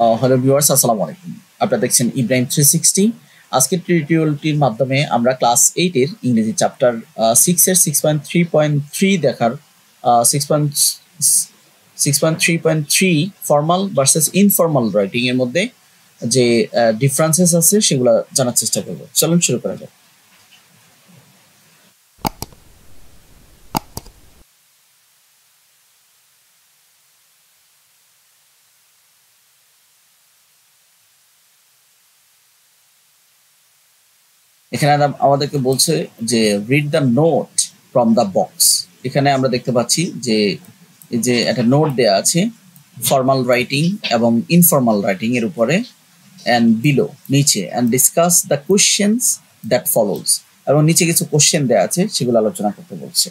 Hello viewers, আসসালামু আলাইকুম। আপনারা দেখছেন ইব্রাহিম 360। আজকের টিউটোরিয়ালটির মাধ্যমে আমরা ক্লাস 8 এর ইংরেজি চ্যাপ্টার 6 এর 6.3.3 দেখার 6.3.3 ফর্মাল ভার্সেস ইনফর্মাল রাইটিং এর মধ্যে যে ডিফারেন্সেস আছে সেগুলো জানার চেষ্টা করব। চলুন শুরু করা যাক। এখানে আমাদেরকে বলছে যে read the note from the box. এখানে আমরা দেখতে পাচ্ছি যে এই যে একটা নোট দেয়া আছে ফর্মাল রাইটিং এবং ইনফর্মাল রাইটিং এর উপরে অ্যান্ড বিলো নিচে and discuss the questions that follows, এবং নিচে কিছু কোশ্চেন দেয়া আছে সেগুলো আলোচনা করতে বলছে।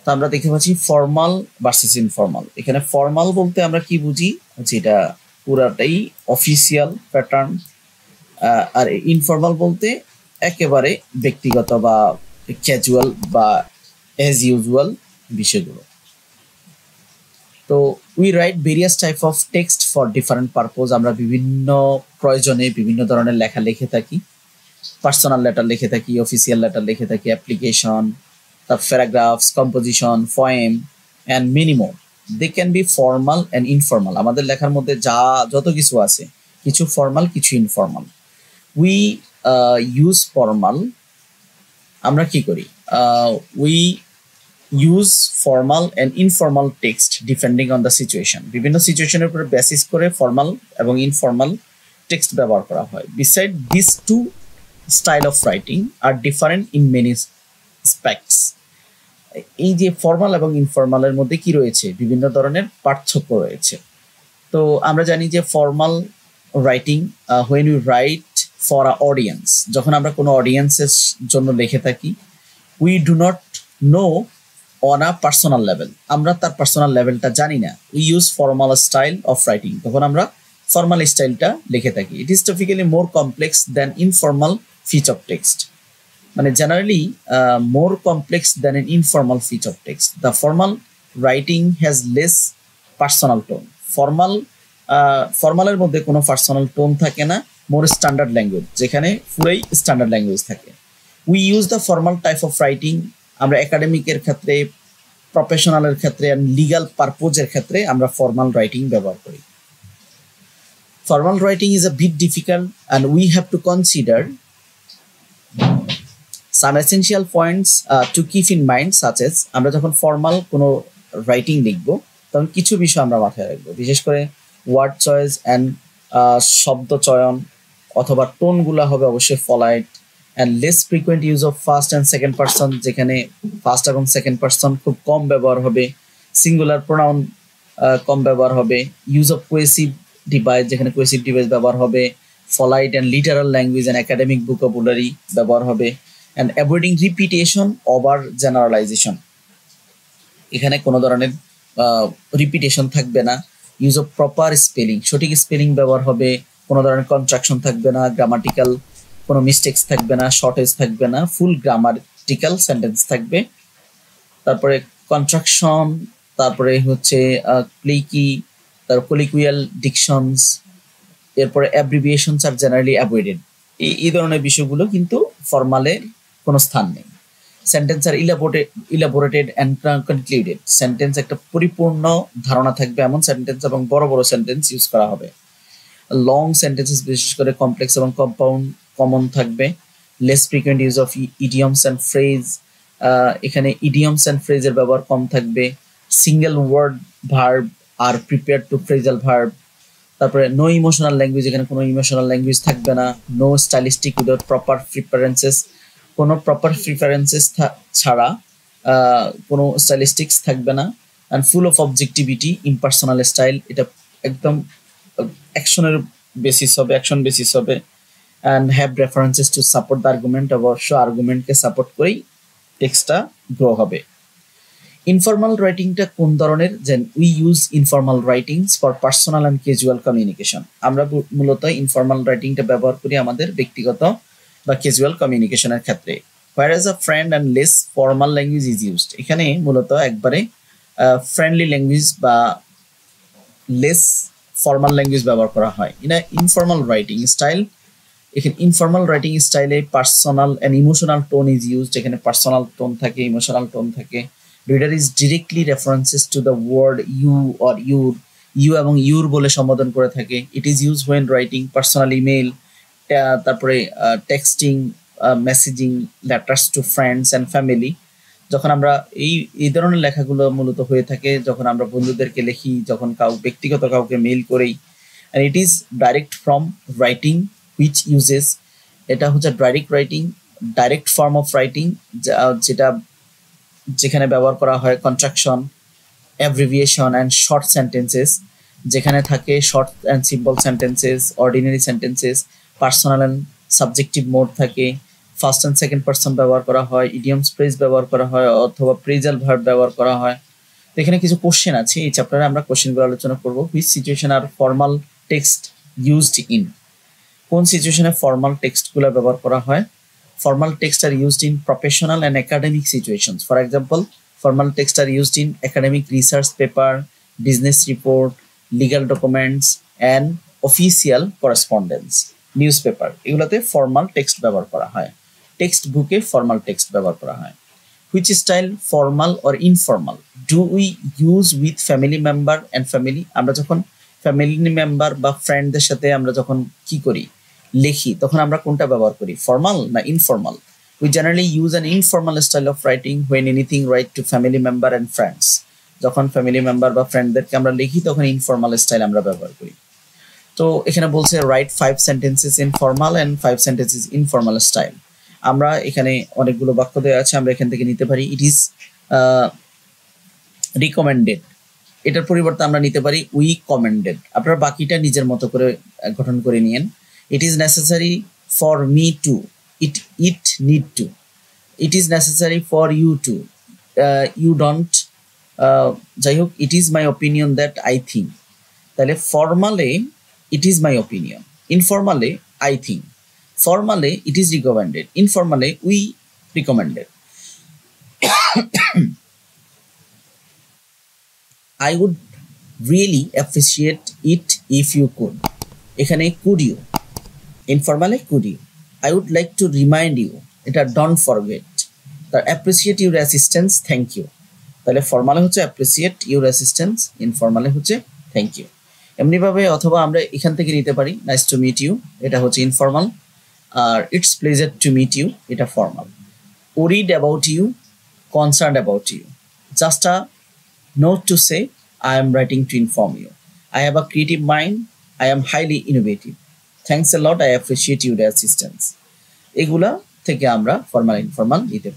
তো আমরা দেখতে পাচ্ছি ফর্মাল ভার্সেস ইনফর্মাল। এখানে ফর্মাল বলতে আমরা কি বুঝি, যেটা পুরাটাই অফিসিয়াল প্যাটার্ন, আর ইনফর্মাল বলতে একেবারে ব্যক্তিগত বা ক্যাজুয়াল বা অ্যাজ ইউজুয়াল বিষয়গুলো। তো we write various type of text for different purpose. আমরা বিভিন্ন প্রয়োজনে বিভিন্ন ধরনের লেখা লিখে থাকি। পার্সোনাল লেটার লিখে থাকি, অফিসিয়াল লেটার লিখে থাকি, অ্যাপ্লিকেশন, তার paragraphs, composition, poem and minimum. They can be formal and informal. আমাদের লেখার মধ্যে যত কিছু আছে, কিছু ফর্মাল, কিছু ইনফর্মাল। We use formal. আমরা কি করি? We use formal and informal text depending on the situation. বিভিন্ন সিচুয়েশনের উপরে বেসিস করে ফর্মাল এবং ইনফর্মাল টেক্সট ব্যবহার করা হয়। Beside this two style of writing are different in many aspects. এই যে ফর্মাল এবং ইনফর্মালের মধ্যে কি রয়েছে, বিভিন্ন ধরনের পার্থক্য রয়েছে। তো আমরা জানি যে formal writing, when you write for a audience, যখন আমরা কোনো অডিয়েন্সের জন্য লিখে থাকি, we do not know on a personal level, আমরা তার পার্সোনাল লেভেলটা জানি না। We use formal style of writing, তখন আমরা ফর্মাল স্টাইলটা লিখে থাকি। It is typically more complex than informal piece of text, মানে generally more complex than an informal piece of text. The formal writing has less personal tone. ফর্মালের মধ্যে কোনো personal tone থাকে না, মোর স্ট্যান্ডার্ড ল্যাঙ্গুয়েজ, যেখানে পুরোই স্ট্যান্ডার্ড ল্যাঙ্গুয়েজ থাকে। We use the formal type of writing. আমরা একাডেমিকের ক্ষেত্রে, প্রফেশনালের ক্ষেত্রে অ্যান্ড লিগাল পারপোজের ক্ষেত্রে আমরা ফর্মাল রাইটিং ব্যবহার করি। Formal writing is a bit difficult and we have to consider some essential points to keep in mind, such as, আমরা যখন formal কোনো রাইটিং লিখবো তখন কিছু বিষয় আমরা মাথায় রাখবো, বিশেষ করে ওয়ার্ড চয়েস অ্যান্ড শব্দ চয়ন অথবা টোনগুলো হবে অবশ্যই polite, and less frequent use of first and second person, যেখানে ফার্স্ট এবং সেকেন্ড পার্সন খুব কম ব্যবহার হবে, সিঙ্গুলার প্রোনাউন কম ব্যবহার হবে, ইউজ অফ কোয়েসিভ ডিভাইস, যেখানে কোয়েসিভ ডিভাইস ব্যবহার হবে, polite and literal language and academic vocabulary ব্যবহার হবে, and avoiding repetition over generalization, এখানে কোনো ধরনের রিপিটেশন থাকবে না। ইউজ অফ প্রপার স্পেলিং, সঠিক স্পেলিং ব্যবহার হবে, কোনো ধরনের কনস্ট্রাকশন থাকবে না, গ্রামাটিক্যাল কোনো মিস্টেক্স থাকবে না, শর্টেজ থাকবে না, ফুল গ্রামাটিক্যাল সেন্টেন্স থাকবে। তারপরে কনস্ট্রাকশন, তারপরে হচ্ছে ক্লিকি, তারপর কলিকুয়াল ডিকশনস, এরপরে অ্যাব্রিভিয়েশনস আর জেনারেলি অ্যাভয়েডেড। এই ধরনের বিষয়গুলো কিন্তু ফর্মালের কোনো স্থান নেই। Sentence are elaborated and concluded, sentence একটা পরিপূর্ণ ধারণা থাকবে এমন সেন্টেন্স এবং বড় বড় সেন্টেন্স ইউজ করা হবে। লং সেন্টেন্সেস বিশেষ করে কমপ্লেক্স এবং কম্পাউন্ড কমন থাকবে। Less frequent use of idioms and phrase, এখানে ইডিয়মস অ্যান্ড ফ্রেজের ব্যবহার কম থাকবে। Single word verb are prepare to phrasal verb. তারপরে নো ইমোশনাল ল্যাঙ্গুয়েজ, এখানে কোনো ইমোশনাল ল্যাঙ্গুয়েজ থাকবে না। No stylistic without proper preferences, কোনো প্রপার প্রিফারেন্সেস ছাড়া কোনো স্টাইলিস্টিক্স থাকবে না। And full of objectivity, impersonal style, এটা একদম অ্যাকশনের বেসিস হবে, অ্যাকশন বেসিস হবে। And have references to support the argument, অবশ্য আর্গুমেন্টকে সাপোর্ট করেই টেক্সটটা গ্রো হবে। ইনফর্মাল রাইটিংটা কোন ধরনের? যে we use informal writings for personal and casual communication. আমরা মূলত ইনফর্মাল রাইটিংটা ব্যবহার করি আমাদের ব্যক্তিগত বা ক্যাজুয়াল কমিউনিকেশনের ক্ষেত্রে। Where as a friend and less formal language is used, এখানে মূলত একবারে ফ্রেন্ডলি ল্যাঙ্গুয়েজ বা লেস ফর্মাল ল্যাঙ্গুয়েজ ব্যবহার করা হয়। In a informal writing style, এখানে ইনফর্মাল রাইটিং স্টাইলে personal and emotional tone is used, এখানে পার্সোনাল টোন থাকে, ইমোশনাল টোন থাকে। Reader is directly references to the word you or your, you এবং your বলে সম্বোধন করে থাকে। It is use when writing personal email, তারপরে texting, messaging, letters to friends and family. যখন আমরা এই ধরনের লেখাগুলো মূলত হয়ে থাকে যখন আমরা বন্ধুদেরকে লিখি, যখন ব্যক্তিগত কাউকে মেইল করেই। And it is direct from writing which uses, এটা হচ্ছে direct writing, direct form of writing, যেখানে ব্যবহার করা হয় contraction, abbreviation and short sentences, যেখানে থাকে short and simple sentences, ordinary sentences, personal and subjective mode থাকে, ফার্স্ট অ্যান্ড সেকেন্ড পার্সন ব্যবহার করা হয়, ইডিয়মস ফ্রেজ ব্যবহার করা হয় অথবা প্রেজাল ভার্ব ব্যবহার করা হয়। তো এখানে কিছু কোশ্চেন আছে, এই চ্যাপ্টারে আমরা কোশ্চেনগুলো আলোচনা করব। Which situation are formal text used in, কোন সিচুয়েশনে ফর্মাল টেক্সটগুলো ব্যবহার করা হয়? Formal text are used in professional and academic situations. For example, formal texts are used in academic research paper, business report, legal documents and official correspondence, newspaper, এগুলোতে formal text ব্যবহার করা হয়। টেক্সট বুকে formal text ব্যবহার করা হয়। Which style formal or informal do we use with family member and family, আমরা যখন ফ্যামিলি মেম্বার বা ফ্রেন্ডদের সাথে আমরা যখন কি করি, লিখি, তখন আমরা কোনটা ব্যবহার করি, ফর্মাল না informal? We generally use an informal style of writing when anything write to family member and friends. যখন ফ্যামিলি মেম্বার বা ফ্রেন্ডদেরকে আমরা লিখি তখন ইনফর্মাল স্টাইল আমরা ব্যবহার করি। তো এখানে বলছে right 5 sentences in formal and 5 sentences informal style. আমরা এখানে অনেকগুলো বাক্য দেওয়া আছে, আমরা এখান থেকে নিতে পারি ইট ইজ রিকমেন্ডেড, এটার পরিবর্তে আমরা নিতে পারি উই কমেন্ডেড। আপনারা বাকিটা নিজের মতো করে গঠন করে নিয়েন। It is necessary for me two, it need to, it is necessary for you to, you don't, যাই হোক, it is my opinion that I think। তাহলে ফর্মালে it is my opinion, ইনফর্মালে I think, ফর্মালে it is recommended, ইনফর্মালে we recommended। I would really appreciate it if you could, এখানে could you, ইনফর্মালে could you। I would like to remind you, এটা don't forget, তার appreciate your assistance, thank you। তাহলে ফর্মালে হচ্ছে appreciate your assistance, ইনফর্মালে হচ্ছে thank you। এমনিভাবে অথবা আমরা এখান থেকে নিতে পারি nice to meet you, এটা হচ্ছে ইনফর্মাল, আর it's pleasure to meet you, এটা formal. worried about you, concerned about you, just a note to say I am writing to inform you, I have a creative mind, I am highly innovative, thanks a lot, I appreciate your assistance। এগুলা থেকে আমরা formal informal নিতে পারি।